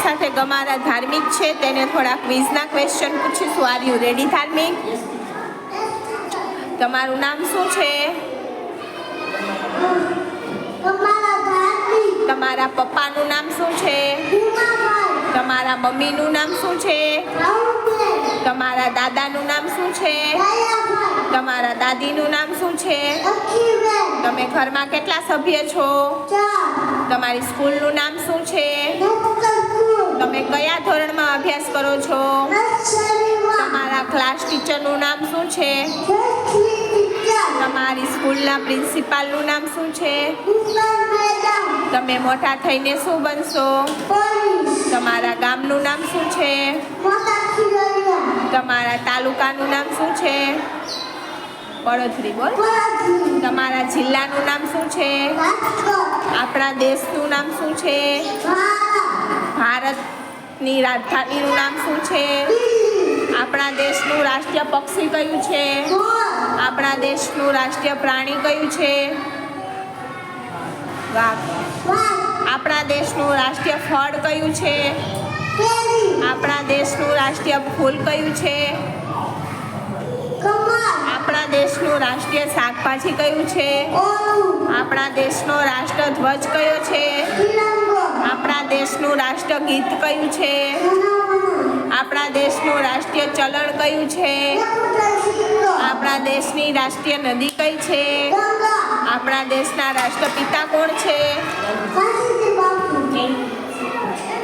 સાથે તમારા ધાર્મિક છે તેને થોડા ક્વિઝના ક્વેશ્ચન પૂછીશું. આર યુ રેડી ધાર્મિક? તમારું નામ શું છે? તમારા પપ્પાનું નામ શું છે? તમારા મમ્મીનું નામ શું છે? તમારા દાદાનું નામ શું છે? તમારા દાદીનું નામ શું છે? તમે ઘરમાં કેટલા સભ્ય છો? તમારી સ્કૂલનું નામ શું છે? તમે કયા ધોરણમાં અભ્યાસ કરો છો? તમારા ક્લાસ ટીચરનું નામ શું છે? તમારી સ્કૂલના પ્રિન્સિપાલનું નામ શું છે? તમે મોટા થઈને શું બનશો? તમારા ગામનું નામ શું છે? તમારા તાલુકાનું નામ શું છે? પડોશી બોલ. તમારા જિલ્લાનું નામ શું છે? આપણા દેશનું નામ શું છે? ભારતની રાજધાનીનું નામ શું છે? આપણા દેશનું રાષ્ટ્રીય પક્ષી કયું છે? આપણા દેશનું રાષ્ટ્રીય પ્રાણી કયું છે? વાઘ. આપણા દેશનું રાષ્ટ્રીય ફળ કયું છે? આપણા દેશનું રાષ્ટ્રીય ફૂલ કયું છે? આપણા દેશનું રાષ્ટ્રીય શાકભાજી કયું છે? આપણા દેશનો રાષ્ટ્રધ્વજ કયો છે? આપણા દેશનું રાષ્ટ્રગીત કયું છે? આપણા દેશનું રાષ્ટ્રીય ચલણ કયું છે? આપણા દેશની રાષ્ટ્રીય નદી કઈ છે? આપણા દેશના રાષ્ટ્રપિતા કોણ છે?